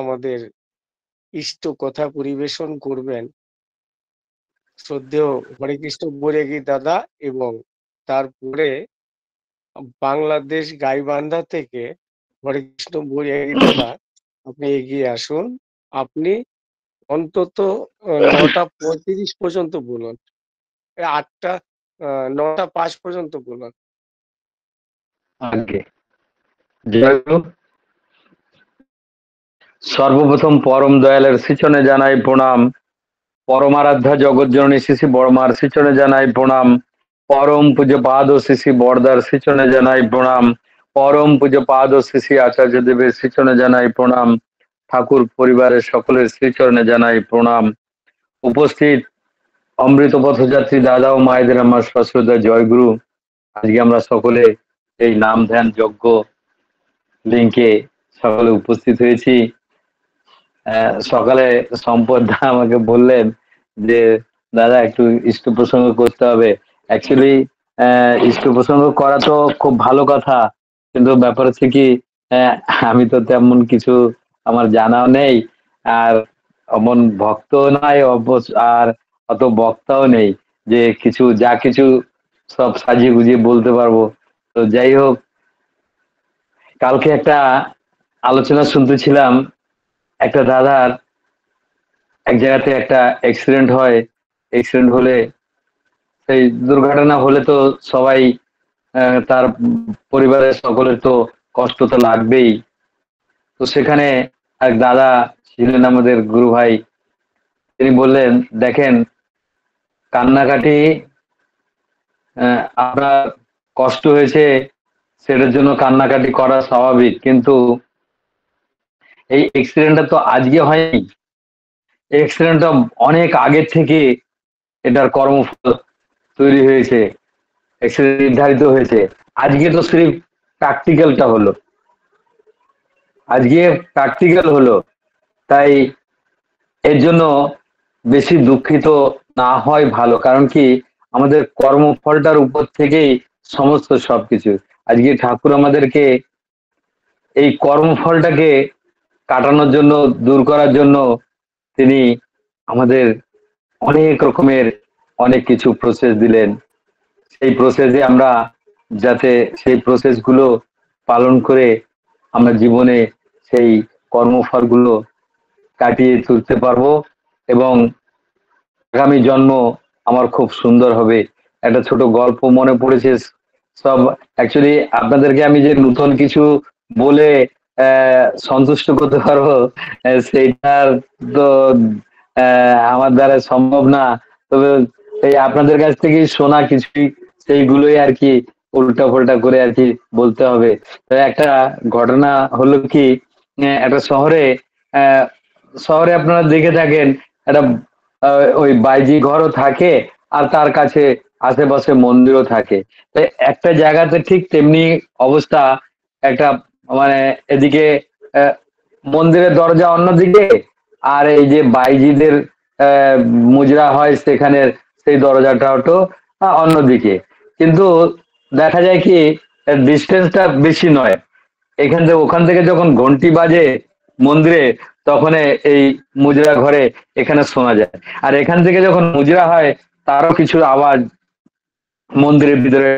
আমাদের ইষ্ট কথা পরিবেশন করবেন শ্রদ্ধেয় হরেকৃষ্ণ বৈরাগী দাদা, এবং তারপরে বাংলাদেশ গাইবান্ধা থেকে হরেকৃষ্ণ বৈরাগী দাদা, আপনি এগিয়ে আসুন। আপনি অন্তত 9:35 পর্যন্ত বলুন, 8টা 9:05 পর্যন্ত বলুন। আগে সর্বপ্রথম পরম দয়ালের শ্রীচরণে জানাই প্রণাম। পরমারাধ্যা জগৎজননী শ্রী শ্রী বড়মার শ্রীচরণে জানাই প্রণাম। পরম পূজ্য পাদ শ্রী শ্রী বরদার শ্রীচরণে জানাই প্রণাম। পরম পূজ্য পাদ শ্রী শ্রী আচার্য দেবের শ্রীচরণে জানাই প্রণাম। ঠাকুর পরিবারের সকলের শ্রীচরণে জানাই প্রণাম। উপস্থিত অমৃত পথযাত্রী দাদা ও মায়েদের আমার সশ্রদ্ধা জয়গুরু। আজকে আমরা সকলে এই নাম ধ্যান যজ্ঞ লিঙ্কে সকলে উপস্থিত হয়েছি। সকালে সম্পদ দা আমাকে বললেন যে দাদা একটু ইষ্ট প্রসঙ্গ করতে হবে। অ্যাকচুয়ালি ইষ্ট প্রসঙ্গ করা তো খুব ভালো কথা, কিন্তু ব্যাপার হচ্ছে কি, আমি তো তেমন কিছু আমার জানাও নেই, আর অমন ভক্ত নাই, আর অত বক্তাও নেই যে কিছু যা কিছু সব সাজিয়ে গুজিয়ে বলতে পারবো। তো যাই হোক, কালকে একটা আলোচনা শুনতেছিলাম, একটা দাদার এক জায়গাতে একটা অ্যাক্সিডেন্ট হয়। অ্যাক্সিডেন্ট হলে, সেই দুর্ঘটনা হলে তো সবাই, তার পরিবারের সকলের তো কষ্ট তো লাগবেই। তো সেখানে এক দাদা ছিলেন আমাদের গুরু ভাই, তিনি বললেন, দেখেন কান্নাকাটি, আপনার কষ্ট হয়েছে সেটার জন্য কান্নাকাটি করা স্বাভাবিক, কিন্তু এই অ্যাক্সিডেন্টটা তো আজকে হয়নি, অ্যাক্সিডেন্টটা অনেক আগের থেকে এটার কর্মফল তৈরি হয়েছে, নির্ধারিত হয়েছে। আজকে তো সির্ফ প্র্যাকটিক্যালটা হলো, আজকে প্র্যাকটিক্যাল হলো। তাই এর জন্য বেশি দুঃখিত না হয় ভালো, কারণ কি আমাদের কর্মফলটার উপর থেকেই সমস্ত সবকিছু। আজকে ঠাকুর আমাদেরকে এই কর্মফলটাকে কাটানোর জন্য, দূর করার জন্য তিনি আমাদের অনেক রকমের অনেক কিছু প্রসেস দিলেন। সেই প্রসেসে আমরা যাতে সেই প্রসেসগুলো পালন করে আমরা জীবনে সেই কর্মফলগুলো কাটিয়ে তুলতে পারবো, এবং আগামী জন্ম আমার খুব সুন্দর হবে। একটা ছোট গল্প মনে পড়েছে সব। অ্যাকচুয়ালি আপনাদেরকে আমি যে নতুন কিছু বলে সন্তুষ্ট করতে পারবো, সেইটার তো আমার দ্বারা সম্ভব না। তবে এই আপনাদের কাছ থেকে শোনা কিছুই, সেইগুলোই আর কি উল্টা পাল্টা করে আর কি বলতে হবে। তো একটা ঘটনা হলো কি, একটা শহরে, আহ, শহরে আপনারা দেখে থাকেন একটা ওই বাইজি ঘরও থাকে, আর তার কাছে আশেপাশে মন্দিরও থাকে। তো একটা জায়গাতে ঠিক তেমনি অবস্থা, একটা মানে এদিকে আহ, মন্দিরের দরজা অন্যদিকে, আর এই যে বাইজিদের মুজরা হয় সেখানে সেই দরজাটা তো অন্যদিকে। কিন্তু দেখা যায় কি ডিস্টেন্সটা বেশি নয়, এখান থেকে ওখান থেকে যখন ঘন্টি বাজে মন্দিরে, তখন এই মুজরা ঘরে এখানে শোনা যায়। আর এখান থেকে যখন মুজরা হয় তারও কিছু আওয়াজ মন্দিরের ভিতরে,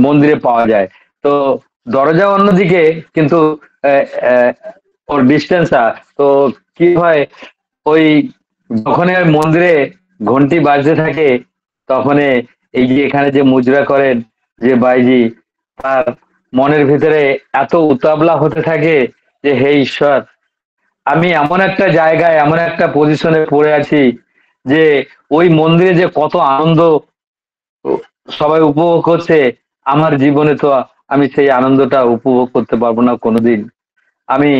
মন্দিরে পাওয়া যায়। তো দরজা অন্যদিকে, কিন্তু আহ, আহ, ওর ডিস্টেন্সটা তো কি হয়, ওই যখন ওই মন্দিরে ঘন্টি বাজতে থাকে, তখন এই যে এখানে যে মুজরা করেন যে বাইজি, তার মনের ভিতরে এত উতাবলা হতে থাকে যে হে ঈশ্বর, আমি এমন একটা জায়গায়, এমন একটা পজিশনে পড়ে আছি যে ওই মন্দিরে যে কত আনন্দ সবাই উপভোগ করছে, আমার জীবনে তো আমি সেই আনন্দটা উপভোগ করতে পারবো না কোনোদিন। আমি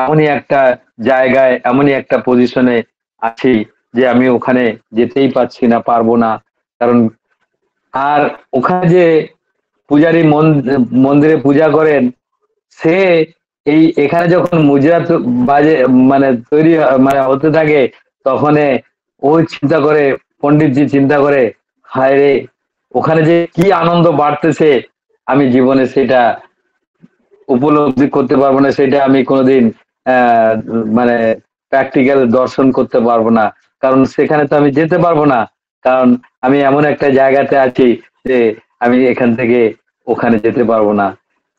এমনই একটা জায়গায়, এমনই একটা পজিশনে আছি যে আমি ওখানে যেতেই পারছি না, পারবো না। কারণ আর ওখানে যে পূজারী মন্দিরে পূজা করেন, সে এই এখানে যখন মুজরা বাজে মানে তৈরি মানে হতে থাকে, তখন ওই চিন্তা করে, পণ্ডিতজি চিন্তা করে, হায় রে, ওখানে যে কি আনন্দ বাড়তেছে, আমি জীবনে সেটা উপলব্ধি করতে পারবো না, সেটা আমি কোনোদিন মানে প্র্যাকটিক্যাল দর্শন করতে পারবো না, কারণ সেখানে তো আমি যেতে পারবো না, কারণ আমি এমন একটা জায়গাতে আছি যে আমি এখান থেকে ওখানে যেতে পারবো না।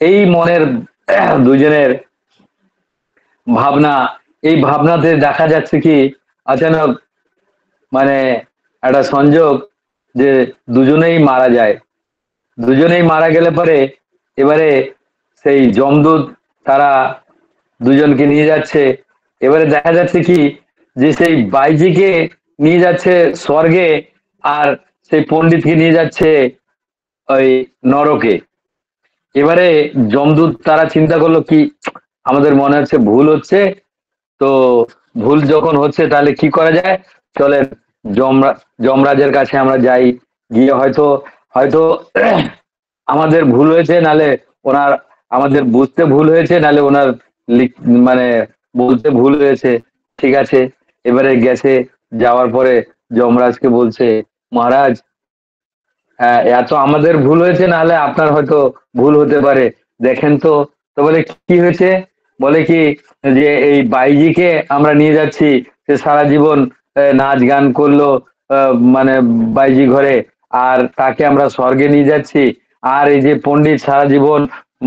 এই মনের দুজনের ভাবনা, এই ভাবনাতে দেখা যাচ্ছে কি অচানক মানে একটা সংযোগ যে দুজনেই মারা যায়। দুজনেই মারা গেলে পরে এবারে সেই যমদূত তারা দুজনকে নিয়ে যাচ্ছে। এবারে দেখা যাচ্ছে কি যে সেই বাইজিকে নিয়ে যাচ্ছে স্বর্গে, আর সেই পণ্ডিতকে নিয়ে যাচ্ছে ওই নরকে। এবারে যমদূত তারা চিন্তা করলো কি আমাদের মনে হচ্ছে ভুল হচ্ছে, তো ভুল যখন হচ্ছে তাহলে কি করা যায়, চলেন যমরাজের কাছে আমরা যাই, গিয়ে হয়তো হয়তো আমাদের ভুল হয়েছে, নালে ওনার আমাদের বুঝতে ভুল হয়েছে, নালে ওনার মানে বলতে ভুল হয়েছে। ঠিক আছে, এবারে গেছে, যাওয়ার পরে যমরাজকে বলছে, মহারাজ এত আমাদের ভুল হয়েছে, নাহলে আপনার হয়তো ভুল হতে পারে, দেখেন তো। তো বলে কি হয়েছে, বলে কি যে এই বাইজিকে আমরা নিয়ে যাচ্ছি, সে সারা জীবন নাচ গান করলো মানে বাইজি ঘরে, আর তাকে আমরা স্বর্গে নিয়ে যাচ্ছি। আর এই যে পণ্ডিত সারা জীবন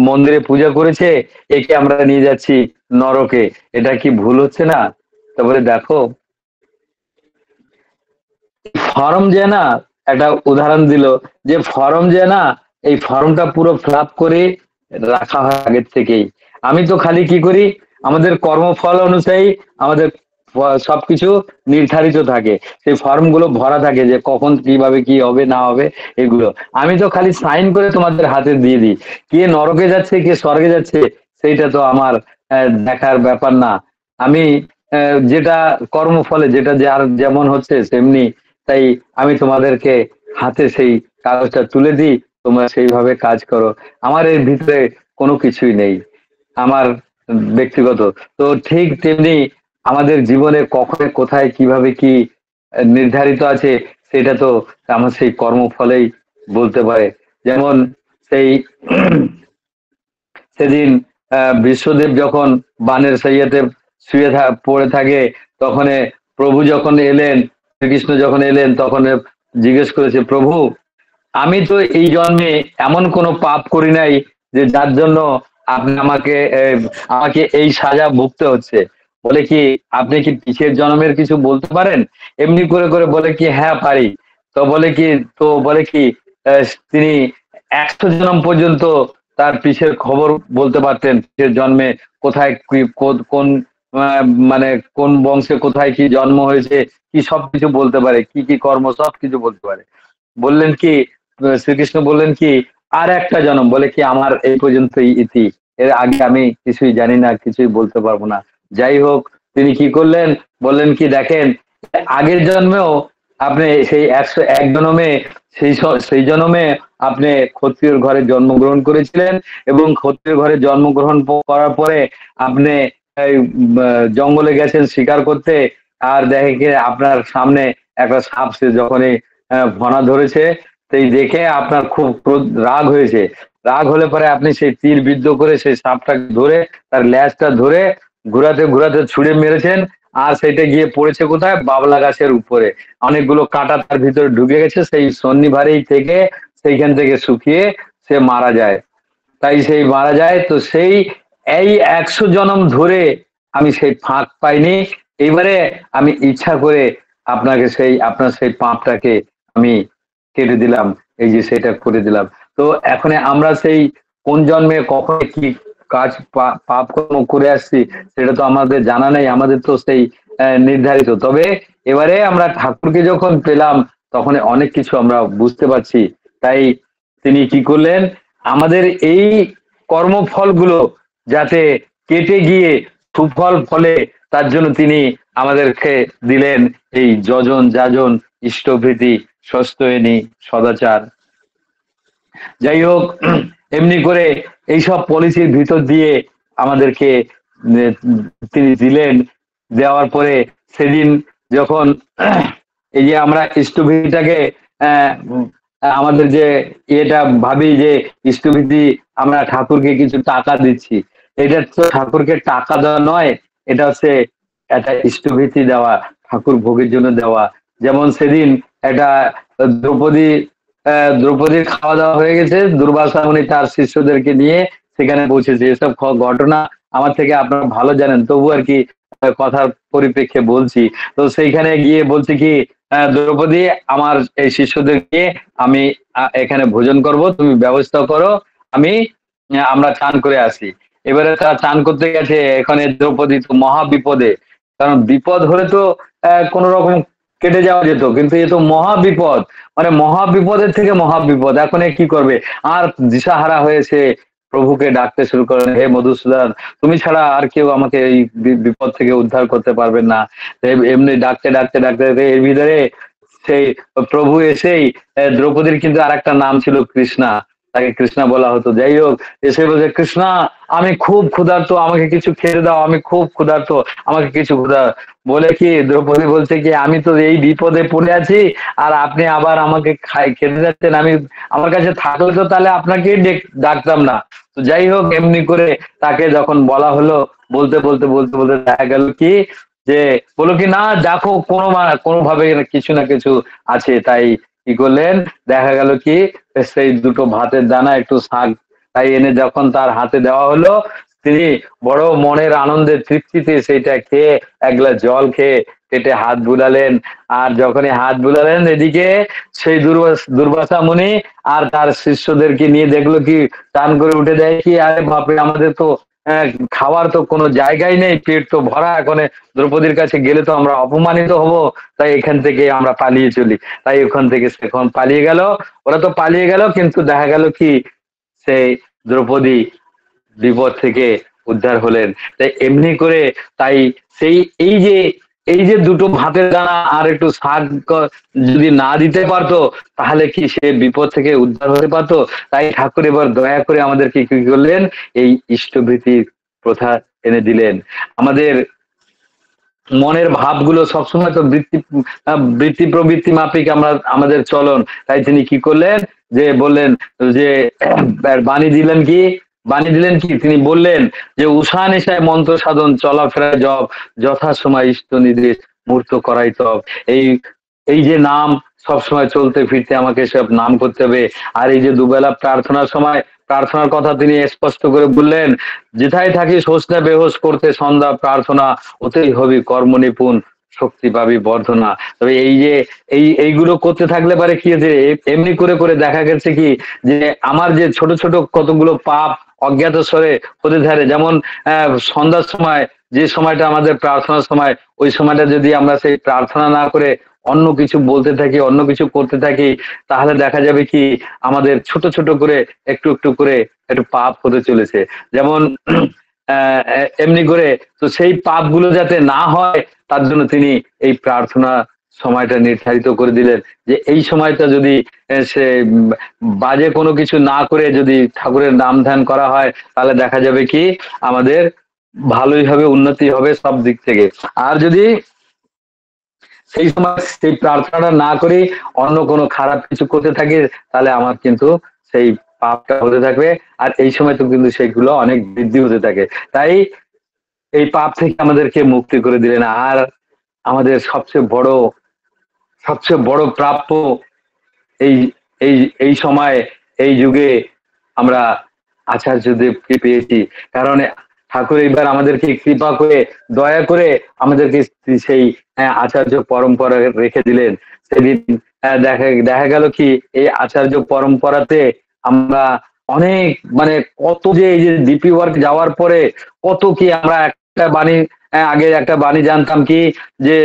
মন্দিরে পূজা করেছে, একে আমরা নিয়ে যাচ্ছি নরকে, এটা কি ভুল হচ্ছে না? তারপরে দেখো ফর্ম যে না, একটা উদাহরণ দিল যে ফর্ম যে না, এই ফর্মটা পুরো ফিল আপ করে রাখা হয় আগের থেকেই। আমি তো খালি কি করি, আমাদের কর্মফল অনুযায়ী আমাদের সবকিছু নির্ধারিত থাকে, সেই ফর্ম গুলো ভরা থাকে যে কখন কিভাবে কি হবে না হবে এগুলো। আমি তো খালি সাইন করে তোমাদের হাতে দিয়ে দিই, কে নরকে যাচ্ছে কে স্বর্গে যাচ্ছে সেইটা তো আমার দেখার ব্যাপার না। আমি যেটা কর্মফলে যেটা যার যেমন হচ্ছে সেমনি, তাই আমি তোমাদেরকে হাতে সেই কাগজটা তুলে দিই, তোমরা সেইভাবে কাজ করো। আমার এর ভিতরে কোনো কিছুই নেই, আমার ব্যক্তিগত। তো ঠিক তেমনি আমাদের জীবনে কখন কোথায় কিভাবে কি নির্ধারিত আছে, সেটা তো আমার সেই কর্মফলেই বলতে পারে। যেমন সেই সেদিন বিশ্বদেব যখন বানের সাইয়াতে পড়ে থাকে, তখন প্রভু যখন এলেন, শ্রীকৃষ্ণ যখন এলেন, তখন জিজ্ঞেস করেছে, প্রভু আমি তো এই জন্মে এমন কোনো পাপ করি নাই যে যার জন্য আপনি আমাকে আমাকে এই সাজা ভুগতে হচ্ছে। বলে কি আপনি কি পিছের জন্মের কিছু বলতে পারেন? এমনি করে করে বলে কি হ্যাঁ পারি। তো বলে কি, তো বলে কি আহ, তিনি 100 জন্ম পর্যন্ত তার পিছের খবর বলতে পারতেন, পিছের জন্মে কোথায় কি কোন আহ, মানে কোন বংশে কোথায় কি জন্ম হয়েছে, কি সবকিছু বলতে পারে, কি কি কর্ম সবকিছু বলতে পারে। বললেন কি শ্রীকৃষ্ণ বললেন কি আর একটা জন্ম, বলে কি আমার এই পর্যন্তই ইতি, এর আগে আমি কিছুই জানি না, কিছুই বলতে পারবো না। যাই হোক, তিনি কি করলেন, বললেন কি দেখেন আগের জন্মেও আপনি সেই 101 জন্মে সেই জন্মে আপনি ক্ষত্রিয়র ঘরে জন্মগ্রহণ করেছিলেন, এবং ক্ষত্রিয় ঘরে জন্মগ্রহণ করার পরে আপনি এই জঙ্গলে গেছেন শিকার করতে, আর দেখে কি আপনার সামনে একটা সাপ, সে যখনই ফনা ধরেছে, সেই দেখে আপনার খুব রাগ হয়েছে। রাগ হলে পরে আপনি সেই তীর বিদ্ধ করে সেই সাপটাকে ধরে তার ল্যাজটা ধরে ঘুরাতে ঘুরাতে ছুঁড়ে মেরেছেন, আর সেটা গিয়ে পড়েছে কোথায়, বাবলা গাছের উপরে। অনেকগুলো কাঁটা তার ভিতরে ঢুকে গেছে, সেই সন্নিভারেই থেকে সেইখান থেকে শুকিয়ে সে মারা যায়। তাই সেই মারা যায়, তো সেই এই 100 জন্ম ধরে আমি সেই ফাঁক পাইনি, এইবারে আমি ইচ্ছা করে আপনাকে সেই আপনার সেই পাপটাকে আমি কেটে দিলাম, এই যে সেটা করে দিলাম। তো এখন আমরা সেই কোন জন্মে কখন কি কাজ পাপ কর্ম করে আসছি সেটা তো আমাদের জানা নেই, আমাদের তো সেই নির্ধারিত। তবে এবারে আমরা ঠাকুরকে যখন পেলাম তখন অনেক কিছু আমরা বুঝতে পারছি। তাই তিনি কি করলেন, আমাদের এই কর্মফলগুলো যাতে কেটে গিয়ে সুফল ফলে, তার জন্য তিনি আমাদেরকে দিলেন এই যজন যাজন ইষ্টভৃতি সস্তয়নী সদাচার। যাই হোক, এমনি করে এইসব পলিসির ভিতর দিয়ে আমাদেরকে তিনি দিলেন। দেওয়ার পরে সেদিন যখন এই যে আমরা ইষ্টভৃতিটাকে আমাদের যে এটা ভাবি যে ইষ্টভৃতি আমরা ঠাকুরকে কিছু টাকা দিচ্ছি, এটা তো ঠাকুরকে টাকা দেওয়া নয়, এটা হচ্ছে একটা ইষ্টভীতি দেওয়া, ঠাকুর ভোগের জন্য দেওয়া। যেমন সেদিন একটা দ্রৌপদী দ্রৌপদীর খাওয়া দাওয়া হয়ে গেছে, দুর্বাসা মুনি তার শিষ্যদেরকে নিয়ে সেখানে পৌঁছেছে। এসব ঘটনা আমার থেকে আপনারা ভালো জানেন, তবু আর কি কথার পরিপ্রেক্ষে বলছি। তো সেইখানে গিয়ে বলছে কি, দ্রৌপদী আমার এই শিষ্যদের নিয়ে আমি এখানে ভোজন করব, তুমি ব্যবস্থা করো, আমি আমরা চান করে আসি। এবারে তারা চান করতে গেছে, এখানে দ্রৌপদী তো মহা বিপদে, কারণ বিপদ হলে তো কোন রকম কেটে যাওয়া যেত, কিন্তু এ তো মহা বিপদ, মানে মহা বিপদের থেকে মহা বিপদ। এখন এ কি করবে, আর দিশাহারা হয়েছে, প্রভুকে ডাকতে শুরু করেন, হে মধুসূদন, তুমি ছাড়া আর কেউ আমাকে এই বিপদ থেকে উদ্ধার করতে পারবেন না। এমনি ডাকতে ডাকতে ডাকতে ডাকতে এর ভিতরে সেই প্রভু এসেই, দ্রৌপদীর কিন্তু আর একটা নাম ছিল কৃষ্ণা, তাকে কৃষ্ণা বলা হতো। যাই হোক, এসে বলছে, কৃষ্ণা আমি খুব ক্ষুধার্ত, আমাকে কিছু খেতে দাও, আমি খুব ক্ষুধার্ত, আমাকে কিছু বলে কি দ্রৌপদী বলছে কি, আমি তো এই বিপদে পড়ে আছি, আর আপনি আবার আমাকে খেতে যাচ্ছেন, আমি আমার কাছে থাকলে তো তাহলে আপনাকে ডাকতাম না। তো যাই হোক, এমনি করে তাকে যখন বলা হলো, বলতে বলতে বলতে বলতে দেখা গেল কি, যে বলো কি, না দেখো কোনোভাবে কিছু না কিছু আছে। তাই কি করলেন, দেখা গেল কি, সেই দুটো ভাতের দানা একটু শাক তাই এনে যখন তার হাতে দেওয়া হলো, তিনি বড় মনের আনন্দের তৃপ্তিতে সেইটা খেয়ে এক গ্লাস জল খেয়ে পেটে হাত বুলালেন। আর যখনই হাত বুলালেন, এদিকে সেই দুর্বাসা মুনি আর তার শিষ্যদেরকে নিয়ে দেখলো কি, চান করে উঠে দেয় কি, আরে বাপরে, আমাদের তো খাওয়ার তো কোনো জায়গাই নেই, পেট তো ভরা, এখন দ্রৌপদীর কাছে গেলে তো আমরা অপমানিত হব, তাই এখান থেকে আমরা পালিয়ে চলি। তাই ওখান থেকে সেখন পালিয়ে গেল। ওরা তো পালিয়ে গেল, কিন্তু দেখা গেল কি, সেই দ্রৌপদী বিপদ থেকে উদ্ধার হলেন। তাই এমনি করে, তাই সেই এই যে দুটো ভাতের দানা আর একটু শাক যদি না দিতে পারতো, তাহলে কি সে বিপদ থেকে উদ্ধার হতে পারতো? তাই ঠাকুর এবার দয়া করে আমাদেরকে কি করলেন, এই ইষ্টভীতি প্রথা এনে দিলেন। আমাদের মনের ভাবগুলো সবসময় তো বৃত্তি প্রবৃত্তি মাফিক আমরা আমাদের চলন। তাই তিনি কি করলেন, যে বললেন যে বাণী দিলেন কি, তিনি বললেন যে, উষা নিশায় মন্ত্র সাধন, চলাফেরা জপ, যথা সময় ইষ্ট নির্দেশ, মূর্ত করাই তব। এই এই যে নাম, সব সময় চলতে ফিরতে আমাকে সব নাম করতে হবে। আর এই যে দুবেলা প্রার্থনার সময় প্রার্থনার কথা তিনি স্পষ্ট করে বললেন, যেথায় থাকি সোচনা বেহোশ করতে সন্ধ্যা প্রার্থনা, ওতেই হবি কর্ম নিপুণ, শক্তি পাবি বর্ধনা। তবে এই যে এইগুলো করতে থাকলে পারে কি হয়েছে, এমনি করে করে দেখা গেছে কি, যে আমার যে ছোট ছোট কতগুলো পাপ অজ্ঞাত স্বরে হতে থাকে, যেমন সন্ধ্যার সময় যে সময়টা আমাদের প্রার্থনার সময়, ওই সময়টা যদি আমরা সেই প্রার্থনা না করে অন্য কিছু বলতে থাকি, অন্য কিছু করতে থাকি, তাহলে দেখা যাবে কি, আমাদের ছোট ছোট করে একটু একটু করে একটু পাপ হতে চলেছে। যেমন এমনি করে, তো সেই পাপগুলো যাতে না হয়, তার জন্য তিনি এই প্রার্থনা সময়টা নির্ধারিত করে দিলেন, যে এই সময়টা যদি সে বাজে কোনো কিছু না করে যদি ঠাকুরের নাম ধ্যান করা হয়, তাহলে দেখা যাবে কি, আমাদের ভালোই হবে, উন্নতি হবে সব দিক থেকে। আর যদি সেই সময় সেই প্রার্থনাটা না করে অন্য কোনো খারাপ কিছু করতে থাকে, তাহলে আমার কিন্তু সেই পাপটা হতে থাকবে। আর এই সময় তো কিন্তু সেগুলো অনেক বৃদ্ধি হতে থাকে। তাই এই পাপ থেকে আমাদেরকে মুক্তি করে দিলেন। আর আমাদের সবচেয়ে বড় প্রাপ্য এই এই এই সময়, এই যুগে আমরা আচার্যদেবকে পেয়েছি। কারণ ঠাকুর এবার আমাদেরকে কৃপা করে, দয়া করে আমাদেরকে সেই আচার্য পরম্পরা রেখে দিলেন। সেদিন দেখা গেল কি, এই আচার্য পরম্পরাতে আমরা অনেক, মানে কত যে, এই যে ডিপি ওয়ার্ক যাওয়ার পরে কত কি আমরা একটা বাণী, আগে একটা বাণী জানতাম কি, যে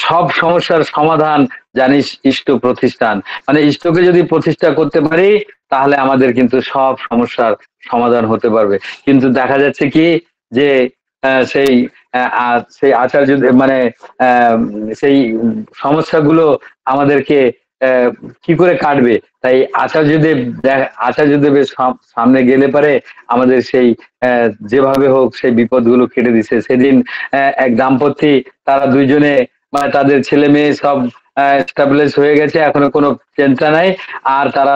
সব সমস্যার সমাধান জানিস ইষ্ট প্রতিষ্ঠান, মানে ইষ্টকে যদি প্রতিষ্ঠা করতে পারি, তাহলে আমাদের কিন্তু সব সমস্যার সমাধান হতে পারবে। কিন্তু দেখা যাচ্ছে কি, যে সেই আচার্য, মানে সেই সমস্যাগুলো আমাদেরকে কি করে কাটবে। তাই আচার্যদেবের সামনে গেলে পারে আমাদের সেই যেভাবে হোক সেই বিপদগুলো কেটে দিছে। সেদিন এক দাম্পত্য, তারা দুইজনে, মানে তাদের ছেলে মেয়ে সব স্টাবলিশ হয়ে গেছে, এখনো কোনো চিন্তা নাই। আর তারা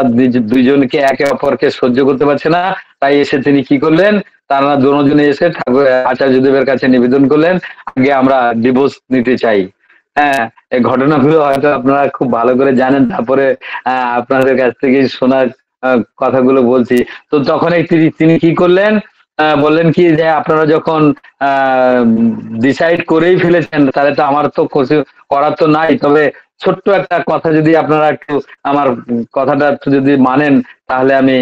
দুইজনকে একে অপরকে সহ্য করতে পারছে না, তাই এসে তিনি কি করলেন, তারা দুজনে এসে ঠাকুর আচার্যদেবের কাছে নিবেদন করলেন, আগে আমরা ডিভোর্স নিতে চাই। হ্যাঁ, এই ঘটনাগুলো হয়তো আপনারা খুব ভালো করে জানেন, তারপরে আপনাদের কাছ থেকে শোনার কথাগুলো বলছি। তো তখনই তিনি তিনি কি করলেন, বললেন কি যে আপনারা যখন ডিসাইড করেই ফেলেছেন, তাহলে তো আমার তো কিছু করার তো নাই, তবে ছোট্ট একটা কথা যদি আপনারা একটু আমার কথাটা একটু যদি মানেন, তাহলে আমি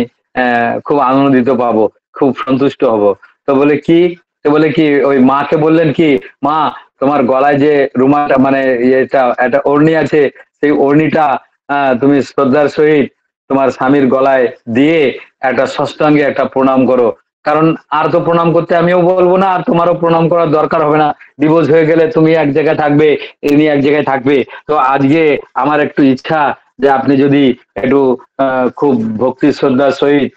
খুব আনন্দিত পাবো, খুব সন্তুষ্ট হব। তো বলে কি, তো বলে কি ওই মাকে বললেন কি, মা তোমার গলায় যে রুমালটা মানে এটা একটা ওড়নি আছে, সেই ওড়নিটা তুমি শ্রদ্ধার সহিত তোমার স্বামীর গলায় দিয়ে একটা ষষ্ঠাঙ্গে একটা প্রণাম করো। কারণ আর তো প্রণাম করতে আমিও বলবো না, আর তোমারও প্রণাম করার দরকার হবে না, ডিভোর্স হয়ে গেলে তুমি এক জায়গায় থাকবে, এমনি এক জায়গায় থাকবে। তো আজকে আমার একটু ইচ্ছা যে আপনি যদি একটু খুব ভক্তি শ্রদ্ধার সহিত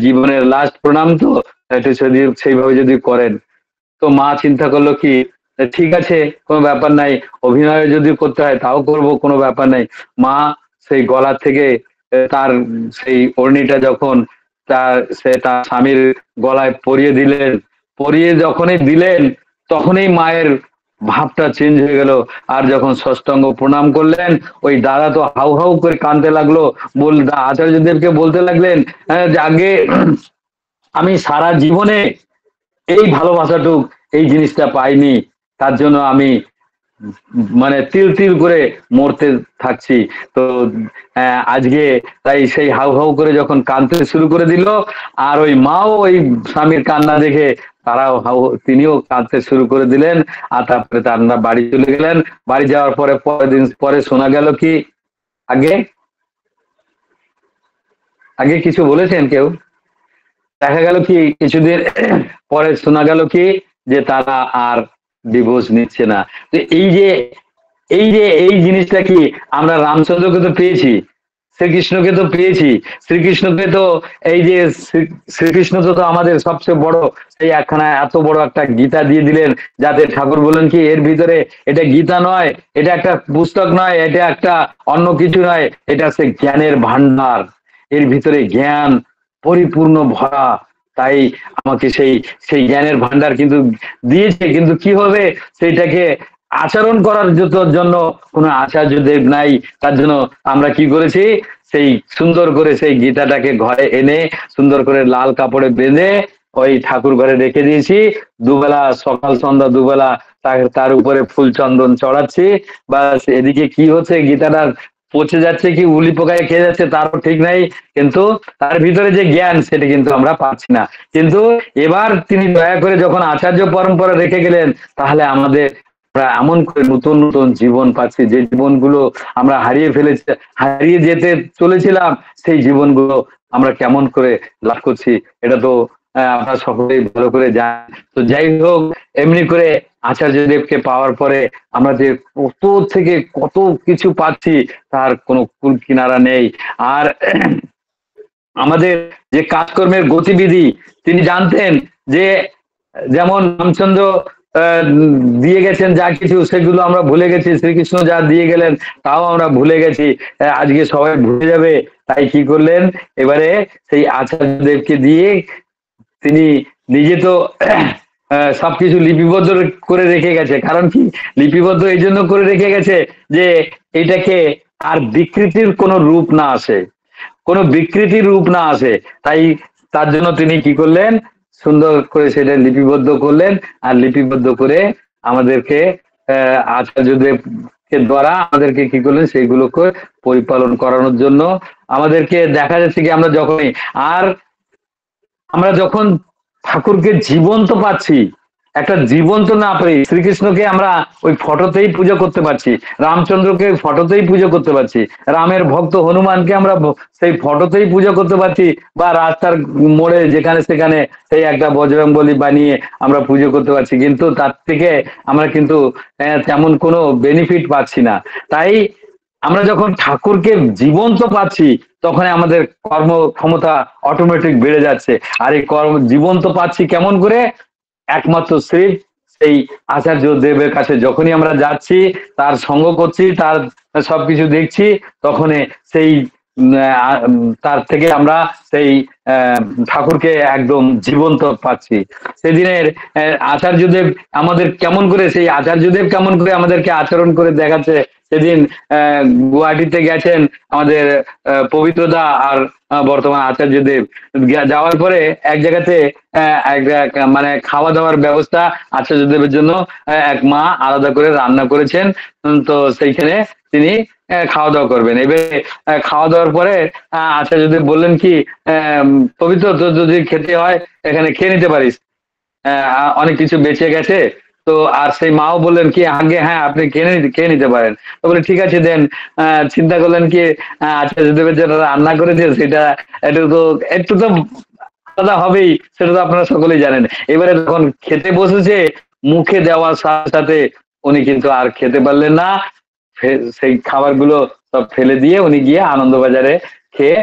জীবনের লাস্ট প্রণাম তো একটু যদি সেইভাবে যদি করেন। তো মা চিন্তা করলো কি, ঠিক আছে কোনো ব্যাপার নাই, অভিনয় যদি করতে হয় তাও করব, কোনো ব্যাপার নাই। মা সেই গলা থেকে তার সেই ওড়নিটা যখন তার স্বামীর গলায় পরিয়ে দিলেন, পরিয়ে যখনই দিলেন, তখনই মায়ের ভাবটা চেঞ্জ হয়ে গেল। আর যখন ষষ্ঠাঙ্গ প্রণাম করলেন, ওই দাদা তো হাউ হাউ করে কাঁদতে লাগলো, আচার্যদেবকে বলতে লাগলেন, যে আগে আমি সারা জীবনে এই ভালোবাসাটুক এই জিনিসটা পাইনি, তার জন্য আমি মানে তিল তিল করে মরতে থাকছি। তো আজকে তাই সেই হাউ হাউ করে যখন কাঁদতে শুরু করে দিল, আর ওই মাও ওই স্বামীর কান্না দেখে তারাও তিনিও কাঁদতে শুরু করে দিলেন। আর তারপরে তারা বাড়ি চলে গেলেন। বাড়ি যাওয়ার পরে পরের দিন পরে শোনা গেল কি, আগে আগে কিছু বলেছেন কেউ, দেখা গেল কি কিছুদিন পরে শোনা গেল কি যে তারা আর ডিভোর্স নিচ্ছে না। তো এই জিনিসটা কি, আমরা রামচন্দ্রকে তো পেয়েছি, শ্রীকৃষ্ণকে তো পেয়েছি, শ্রীকৃষ্ণকে তো এই যে শ্রীকৃষ্ণ তো আমাদের সবচেয়ে বড় সেই একখানা এত বড় একটা গীতা দিয়ে দিলেন, যাতে ঠাকুর বলেন কি এর ভিতরে এটা গীতা নয়, এটা একটা পুস্তক নয়, এটা একটা অন্য কিছু নয়, এটা হচ্ছে জ্ঞানের ভান্ডার, এর ভিতরে জ্ঞান পরিপূর্ণ ভরা। তাই আমাকে সেই সেই জ্ঞানের ভান্ডার কিন্তু দিয়েছে, কিন্তু কি হবে সেইটাকে আচরণ করার জন্য কোনো আচার্যদেব নাই। তার জন্য আমরা কি করেছি, সেই সুন্দর করে সেই গীতাটাকে ঘরে এনে সুন্দর করে লাল কাপড়ে বেঁধে ওই ঠাকুর ঘরে রেখে দিয়েছি। দুবেলা সকাল সন্ধ্যা দুবেলা তার উপরে ফুল চন্দন চড়াচ্ছি। বা এদিকে কি হচ্ছে, গীতাটা পচে যাচ্ছে কি উলি পোকায় খেয়ে যাচ্ছে তারও ঠিক নাই, কিন্তু তার ভিতরে যে জ্ঞান সেটা কিন্তু আমরা পাচ্ছি না। কিন্তু এবার তিনি দয়া করে যখন আচার্য পরম্পরা রেখে গেলেন, তাহলে আমাদের আমরা এমন করে নতুন নতুন জীবন পাচ্ছি, যে জীবনগুলো আমরা হারিয়ে ফেলেছি, হারিয়ে যেতে চলেছিলাম, সেই জীবনগুলো আমরা কেমন করে লাভ করছি, এটা তো আপনারা সকলেই ভালো করে জানেন। তো যাই হোক, এমনি করে আচার্যদেবকে পাওয়ার পরে আমরা যে কত থেকে কত কিছু পাচ্ছি, তার কোনো কুল কিনারা নেই। আর আমাদের যে কাজকর্মের গতিবিধি তিনি জানতেন, যে যেমন রামচন্দ্র দিয়ে গেছেন যা কিছু, সেগুলো আমরা ভুলে গেছি, শ্রীকৃষ্ণ যা দিয়ে গেলেন তাও আমরা ভুলে গেছি, আজকে সবাই ভুলে যাবে। তাই কি করলেন, এবারে সেই আচার্যদেবকে দিয়ে তিনি নিজে তো সবকিছু লিপিবদ্ধ করে রেখে গেছে। কারণ কি লিপিবদ্ধ এই জন্য করে রেখে গেছে, যে এটাকে আর বিকৃতির কোনো রূপ না আসে, কোনো বিকৃতির রূপ না আসে। তাই তার জন্য তিনি কি করলেন, সুন্দর করে সেটা লিপিবদ্ধ করলেন। আর লিপিবদ্ধ করে আমাদেরকে আচার্যদেবকে দ্বারা আমাদেরকে কি করলেন, সেইগুলোকে পরিপালন করানোর জন্য আমাদেরকে দেখা যাচ্ছে কি আমরা যখনই আর আমরা যখন ঠাকুরকে জীবন্ত পাচ্ছি, একটা জীবন্ত না পাই, শ্রীকৃষ্ণকে আমরা ওই ফটোতেই পুজো করতে পারছি, রামচন্দ্রকে ফটোতেই পুজো করতে পারছি, রামের ভক্ত হনুমানকে আমরা সেই ফটোতেই পুজো করতে পারছি, বা রাস্তার মোড়ে যেখানে সেখানে সেই একটা বজরংবলী বানিয়ে আমরা পুজো করতে পারছি, কিন্তু তার থেকে আমরা কিন্তু তেমন কোনো বেনিফিট পাচ্ছি না। তাই আমরা যখন ঠাকুরকে জীবন্ত পাচ্ছি, তখন আমাদের কর্ম ক্ষমতা অটোমেটিক বেড়ে যাচ্ছে। আর এই কর্ম জীবন্ত পাচ্ছি কেমন করে, একমাত্র সেই আচার্য দেবের কাছে যখনই আমরা যাচ্ছি, তার সঙ্গ করছি, তার সবকিছু দেখছি, তখন সেই তার থেকে আমরা সেই ঠাকুরকে একদম জীবন্ত পাচ্ছি। সেদিনের আচার্যদেব আমাদের কেমন করে, সেই আচার্যদেব কেমন করে আমাদেরকে আচরণ করে দেখাচ্ছে। সেদিন গুয়াহাটিতে গেছেন আমাদের পবিত্রদা আর বর্তমান আচার্যদেব, যাওয়ার পরে এক জায়গাতে মানে খাওয়া দাওয়ার ব্যবস্থা আচার্যদেবের জন্য এক মা আলাদা করে রান্না করেছেন। তো সেইখানে তিনি খাওয়া দাওয়া করবেন। এবারে খাওয়া দাওয়ার পরে আচার্যদেব বললেন কি, পবিত্র তোর যদি খেতে হয় এখানে খেয়ে নিতে পারিস, অনেক কিছু বেঁচে গেছে। তো আর সেই মাও বললেন কি আগে হ্যাঁ আপনি খেয়ে নিতে পারেন। তো বলে ঠিক আছে দেন। চিন্তা করলেন কি আচার্যদেবের যেটা রান্না করেছে সেটা একটু তো আলাদা হবেই, সেটা তো আপনারা সকলেই জানেন। এবারে যখন খেতে বসেছে, মুখে দেওয়ার সাথে সাথে উনি কিন্তু আর খেতে পারলেন না। সেই খাবারগুলো সব ফেলে দিয়ে উনি গিয়ে আনন্দবাজারে খেয়ে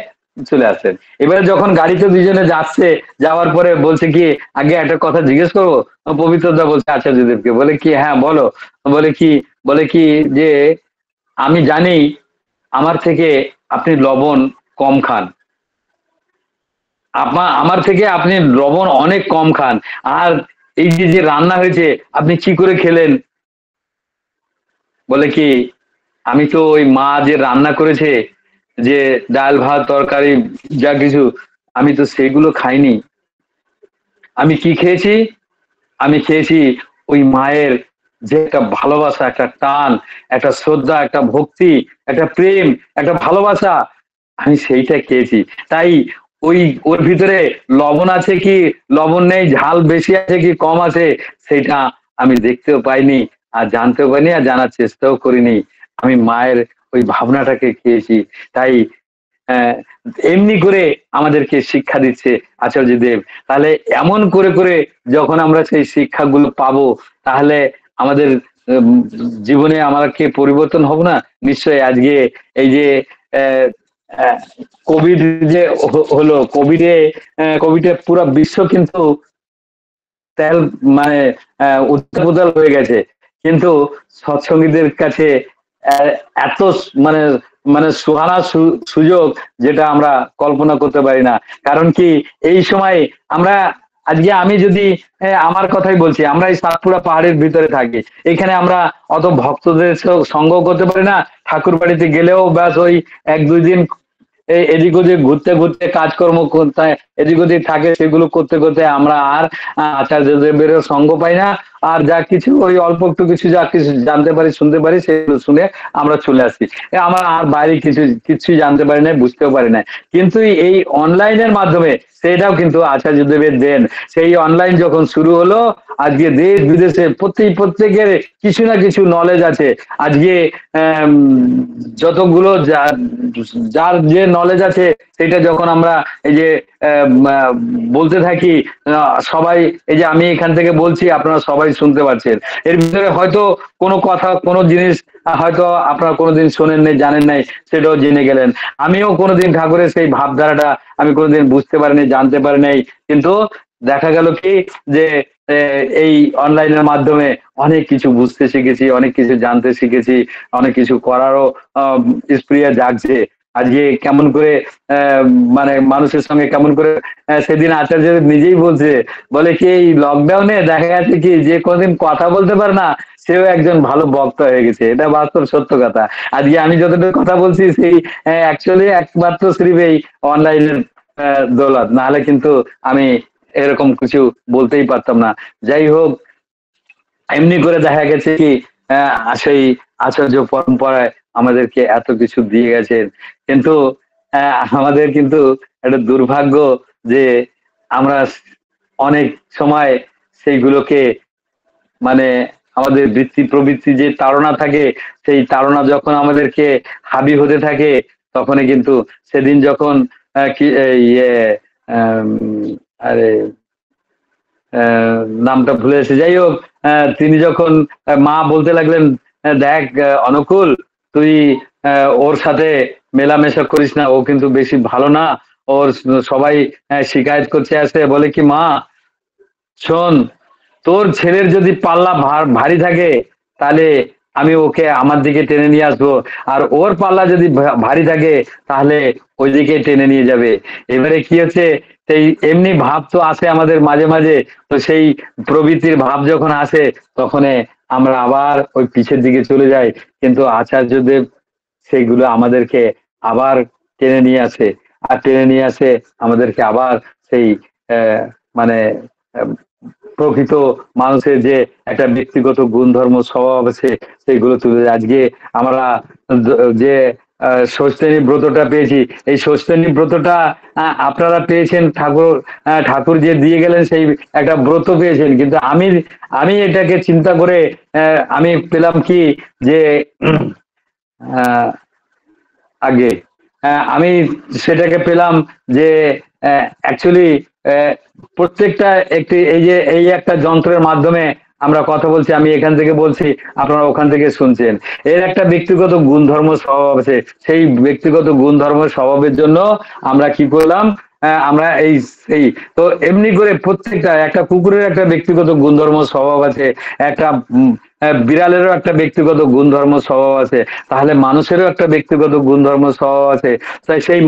চলে আসেন। এবারে যখন গাড়িতে দুজনে যাচ্ছে, যাওয়ার পরে বলছে কি আগে একটা কথা জিজ্ঞেস করবো। পবিত্রদা বলছে আচার্যদেবকে, বলে কি হ্যাঁ বলো। বলে কি যে আমি জানি আমার থেকে আপনি লবণ কম খান, আমার থেকে আপনি লবণ অনেক কম খান, আর এই যে রান্না হয়েছে আপনি কি করে খেলেন। বলে কি আমি তো ওই মা যে রান্না করেছে, যে ডাল ভাত তরকারি যা কিছু, আমি তো সেগুলো খাইনি। আমি কি খেয়েছি, আমি খেয়েছি ওই মায়ের যে একটা ভালোবাসা, একটা টান, একটা শ্রদ্ধা, একটা ভক্তি, একটা প্রেম, একটা ভালোবাসা, আমি সেইটা খেয়েছি। তাই ওর ভিতরে লবণ আছে কি লবণ নেই, ঝাল বেশি আছে কি কম আছে, সেটা আমি দেখতেও পাইনি, আর জানতেও পারিনি, আর জানার চেষ্টাও করিনি। আমি মায়ের ওই ভাবনাটাকে খেয়েছি। তাই এমনি করে আমাদেরকে শিক্ষা দিচ্ছে আচার্যদেব। তাহলে এমন করে করে যখন আমরা সেই শিক্ষাগুলো পাবো, তাহলে আমাদের জীবনে আমাকে পরিবর্তন হব না? নিশ্চয়ই। আজকে এই যে কোভিড যে হলো, কোভিডে পুরো বিশ্ব কিন্তু তেল মানে উত্তাল হয়ে গেছে, কিন্তু সৎসঙ্গীদের কাছে এত মানে মানে সুহানা সুযোগ যেটা আমরা কল্পনা করতে পারি না। কারণ কি এই সময় আমরা আজকে আমি যদি আমার কথাই বলছি, আমরা এই সাতপুরা পাহাড়ের ভিতরে থাকি, এখানে আমরা অত ভক্তদের সঙ্গ করতে পারি না। ঠাকুর বাড়িতে গেলেও ব্যাস ওই 1-2 দিন এদিক ওদিক ঘুরতে ঘুরতে কাজকর্ম করতে এদিক ওদিক থাকে, সেগুলো করতে করতে আমরা আর আচার্যদেবের সঙ্গ পাই না। আর যা কিছু ওই অল্প একটু কিছু যা কিছু জানতে পারি শুনতে পারি, সেগুলো শুনে আমরা চলে আসি। আমরা আর বাইরে কিছুই জানতে পারি না, বুঝতেও পারি না। কিন্তু এই অনলাইনের মাধ্যমে সেটাও কিন্তু আচার্যদেবের দেন। সেই অনলাইন যখন শুরু হলো, আজকে দেশ বিদেশে প্রত্যেকের কিছু না কিছু নলেজ আছে। আজকে যতগুলো যার যে নলেজ আছে, সেটা যখন আমরা এই যে বলতে থাকি, সবাই এই যে আমি এখান থেকে বলছি আপনারা সবাই শুনতে পাচ্ছেন, এর ভিতরে হয়তো কোনো কথা কোনো জিনিস হয়তো আপনারা কোনোদিন শোনেন নাই, জানেন নাই, সেটাও জেনে গেলেন। আমিও কোনোদিন ঠাকুরের সেই ভাবধারাটা আমি কোনোদিন বুঝতে পারিনি, জানতে পারি নাই। কিন্তু দেখা গেল কি যে এই অনলাইনের মাধ্যমে অনেক কিছু বুঝতে শিখেছি, অনেক কিছু জানতে শিখেছি, অনেক কিছু করারও স্প্রিয়া জাগছে। আজকে কেমন করে মানে মানুষের সঙ্গে কেমন করে সেদিন আচার্য নিজেই বলছে, বলে কি এই লকডাউনে দেখা গেছে কি যে কোনদিন কথা বলতে পারে না, সেও একজন ভালো বক্তা হয়ে গেছে। এটা বাস্তব সত্য কথা। আজকে আমি যতটুকু কথা বলছি সেই অ্যাকচুয়ালি একমাত্র শ্রীব এই অনলাইনের দৌলত, নাহলে কিন্তু আমি এরকম কিছু বলতেই পারতাম না। যাই হোক, এমনি করে দেখা গেছে কি সেই আচার্য পরম্পরায় আমাদেরকে এত কিছু দিয়ে গেছেন। কিন্তু আমাদের কিন্তু একটা দুর্ভাগ্য যে আমরা অনেক সময় সেইগুলোকে মানে আমাদের বৃত্তি প্রবৃত্তি যে তাড়না থাকে, সেই তাড়না যখন আমাদেরকে হাবি হতে থাকে, তখনই কিন্তু সেদিন যখন ইয়ে আরে নামটা ভুলে এসে, যাই হোক, তিনি যখন মা বলতে লাগলেন, দেখ অনুকূল, তুই ওর সাথে মেলামেশা করিস না, ও কিন্তু বেশি ভালো না, ওর সবাই শিকায়ত করতে আসে। বলে কি মা শোন, তোর ছেলের যদি পাল্লা ভারী থাকে, তাহলে আমি ওকে আমার দিকে টেনে নিয়ে আসবো, আর ওর পাল্লা যদি ভারী থাকে তাহলে ওই দিকে টেনে নিয়ে যাবে। এবারে কি হচ্ছে, সেই এমনি ভাব তো আসে আমাদের মাঝে মাঝে, তো সেই প্রবৃত্তির ভাব যখন আসে তখন আমরা আবার ওই পিছের দিকে চলে যাই, কিন্তু আচার্যদেব সেইগুলো আমাদেরকে আবার টেনে নিয়ে আসে, আর টেনে নিয়ে আসে আমাদেরকে আবার সেই আহ, মানে আহ, প্রকৃত মানুষের যে একটা ব্যক্তিগত গুণধর্ম স্বভাব আছে সেইগুলো তুলে ধরে। আজকে আমরা যে ষষ্ঠী ব্রতটা পেয়েছি, এই ষষ্ঠী ব্রতটা আপনারা পেয়েছেন, ঠাকুর ঠাকুর যে দিয়ে গেলেন সেই একটা ব্রত পেয়েছেন, কিন্তু আমি আমি এটাকে চিন্তা করে আমি পেলাম কি যে আহ, আগে আমি সেটাকে পেলাম যে অ্যাকচুয়ালি প্রত্যেকটা একটি এই যে এই একটা যন্ত্রের মাধ্যমে আমরা কথা বলছি, আমি এখান থেকে বলছি, আপনারা ওখান থেকে শুনছেন, এর একটা ব্যক্তিগত গুণধর্ম স্বভাব আছে। সেই ব্যক্তিগত গুণধর্ম স্বভাবের জন্য আমরা কি করলাম, আমরা এই তো এমনি করে প্রত্যেকটা, একটা কুকুরের একটা ব্যক্তিগত গুণধর্ম স্বভাব আছে, একটা বিড়ালেরও একটা ব্যক্তিগত গুণধর্ম স্বভাব আছে, তাহলে মানুষেরও একটা ব্যক্তিগত গুণধর্ম স্বভাব আছে। তাই সেই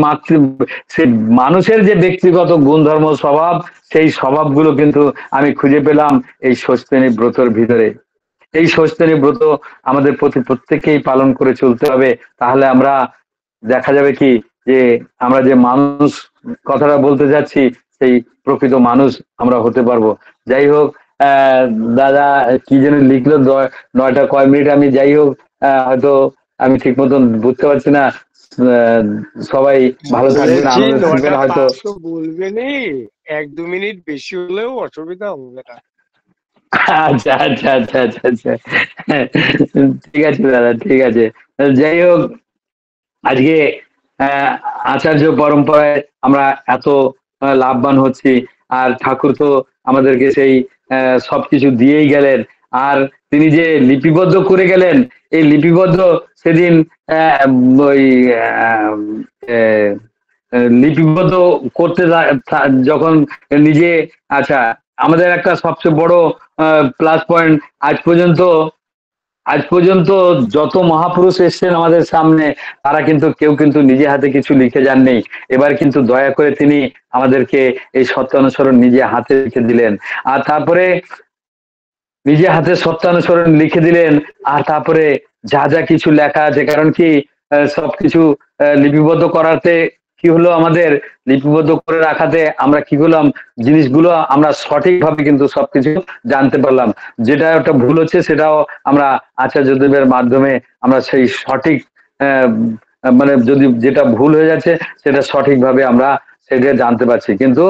মানুষের যে ব্যক্তিগত গুণধর্ম স্বভাব, সেই স্বভাবগুলো কিন্তু আমি খুঁজে পেলাম এই ষষ্ঠী ব্রতর ভিতরে। এই ষষ্ঠী ব্রত আমাদের প্রতি প্রত্যেককেই পালন করে চলতে হবে, তাহলে আমরা দেখা যাবে কি যে আমরা যে মানুষ কথাটা বলতে যাচ্ছি সেই প্রকৃত মানুষ আমরা হতে পারবো। যাই হোক, আহ দাদা কি যেন লিখলো, 9টা কয় মিনিট, আমি যাই হোক হয়তো আমি ঠিক মতন বুঝতে পারছি না। আহ, সবাই ভালো থাকবেন, বলেছি আনন্দে থাকবেন হয়তো। 9টা 5 তো বলবেনই, 1-2 মিনিট বেশি হলেও অসুবিধা হবে না। আচ্ছা আচ্ছা আচ্ছা আচ্ছা আচ্ছা, ঠিক আছে দাদা, ঠিক আছে। যাই হোক, আজকে আহ, আচার্য পরম্পরায় আমরা এত লাভবান হচ্ছি, আর ঠাকুর তো আমাদেরকে সেই সবকিছু দিয়েই গেলেন, আর তিনি যে লিপিবদ্ধ করে গেলেন, এই লিপিবদ্ধ সেদিন আহ, ওই আহ, আহ, লিপিবদ্ধ করতে যখন নিজে, আচ্ছা, আমাদের একটা সবচেয়ে বড় প্লাস পয়েন্ট, আজ পর্যন্ত আজ পর্যন্ত যত মহাপুরুষ এসেছেন আমাদের সামনে, তারা কিন্তু কেউ কিন্তু নিজে হাতে কিছু লিখে যাননি। এবার কিন্তু দয়া করে তিনি আমাদেরকে এই সত্যানুসরণ নিজে হাতে লিখে দিলেন, আর তারপরে নিজে হাতে সত্যানুসরণ লিখে দিলেন, আর তারপরে যা যা কিছু লেখা আছে, কারণ কি সবকিছু লিপিবদ্ধ করাতে কি হলো, আমাদের লিপিবদ্ধ করে রাখাতে আমরা কি করলাম, জিনিসগুলো আমরা সঠিকভাবে কিন্তু সবকিছু জানতে পারলাম। যেটা একটা ভুল হচ্ছে সেটাও আমরা আচার্যদেবের মাধ্যমে আমরা সেই সঠিক আহ, মানে যদি যেটা ভুল হয়ে যাচ্ছে সেটা সঠিকভাবে আমরা সেটা জানতে পারছি। কিন্তু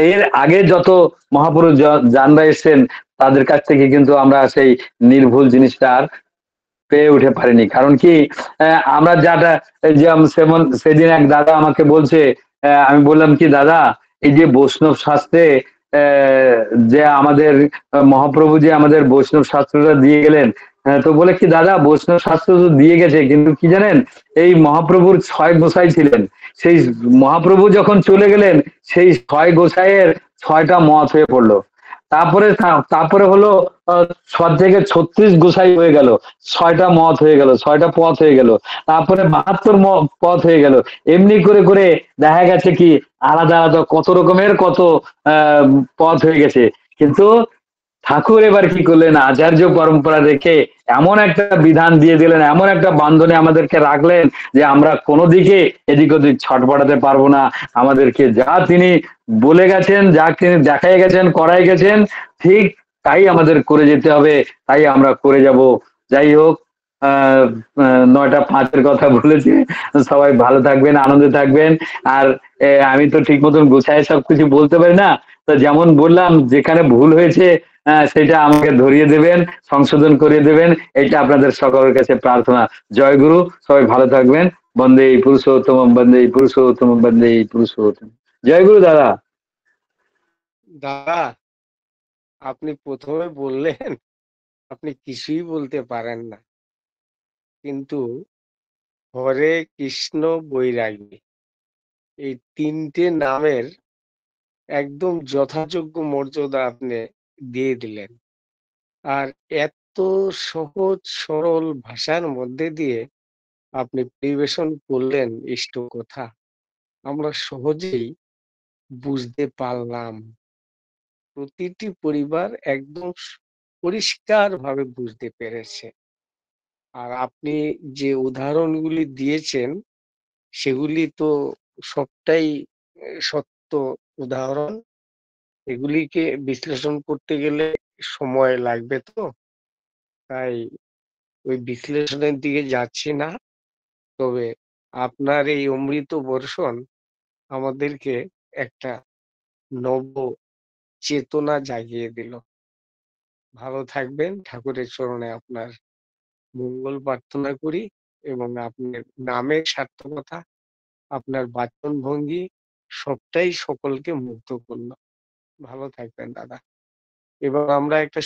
এর আগে যত মহাপুরুষ জানরা এসছেন তাদের কাছ থেকে কিন্তু আমরা সেই নির্ভুল জিনিসটা আর পেয়ে উঠে পারিনি। কারণ কি আমরা যাটা এই যে সেমন সেদিন এক দাদা আমাকে বলছে, আমি বললাম কি দাদা, এই যে বৈষ্ণব শাস্ত্রে আহ, যে আমাদের মহাপ্রভু যে আমাদের বৈষ্ণব শাস্ত্রটা দিয়ে গেলেন, তো বলে কি দাদা বৈষ্ণব শাস্ত্র তো দিয়ে গেছে, কিন্তু কি জানেন, এই মহাপ্রভুর 6 গোসাই ছিলেন, সেই মহাপ্রভু যখন চলে গেলেন সেই 6 গোসাইয়ের 6টা মত হয়ে পড়লো। তারপরে তারপরে হলো 6 থেকে 36 গোসাই হয়ে গেল, 6টা মত হয়ে গেল, 6টা পথ হয়ে গেল, তারপরে 72 পথ হয়ে গেল। এমনি করে করে দেখা গেছে কি আলাদা আলাদা কত রকমের কত আহ পথ হয়ে গেছে। কিন্তু ঠাকুর এবার কি করলেন, আচার্য পরম্পরা রেখে এমন একটা বিধান দিয়ে দিলেন, এমন একটা বান্ধনে আমাদেরকে রাখলেন যে আমরা কোনো দিকে এদিক ওদিক ছটপটাতে পারবো না। আমাদেরকে যা তিনি বলে গেছেন, যা তিনি দেখাই গেছেন, করাই গেছেন, ঠিক তাই আমাদের করে যেতে হবে, তাই আমরা করে যাব। যাই হোক, 9টা 5-এর কথা বলেছি। সবাই ভালো থাকবেন, আনন্দে থাকবেন। আর আমি তো ঠিক মতন গোছায় সবকিছু বলতে পারি না, তো যেমন বললাম যেখানে ভুল হয়েছে সেটা আমাকে ধরিয়ে দেবেন, সংশোধন করিয়ে দেবেন, এটা আপনাদের সকলের কাছে প্রার্থনা। জয় গুরু, সবাই ভালো থাকবেন। বন্দে পুরুষোত্তম, বন্দে পুরুষোত্তম, বন্দে পুরুষোত্তম। জয় গুরু দাদা। দাদা, আপনি প্রথমে বললেন আপনি কিছুই বলতে পারেন না, কিন্তু হরে কৃষ্ণ বৈরাগী এই 3টে নামের একদম যথাযোগ্য মর্যাদা আপনি দিয়ে দিলেন। আর এত এত সহজ সরল ভাষার মধ্যে দিয়ে আপনি পরিবেশন করলেন ইষ্ট কথা, আমরা সহজেই বুঝতে পারলাম। প্রতিটি পরিবার একদম পরিষ্কারভাবে বুঝতে পেরেছে। আর আপনি যে উদাহরণগুলি দিয়েছেন সেগুলি তো সবটাই সত্য উদাহরণ। এগুলিকে বিশ্লেষণ করতে গেলে সময় লাগবে তো, তাই ওই বিশ্লেষণের দিকে যাচ্ছি না। তবে আপনার এই অমৃত বর্ষণ আমাদেরকে একটা নব চেতনা জাগিয়ে দিল। ভালো থাকবেন। ঠাকুরের চরণে আপনার মঙ্গল প্রার্থনা করি এবং আপনার নামের সার্থকতা, আপনার বাচনভঙ্গি সবটাই সকলকে মুগ্ধ করল। ভালো থাকবেন দাদা। এবার আমরা একটা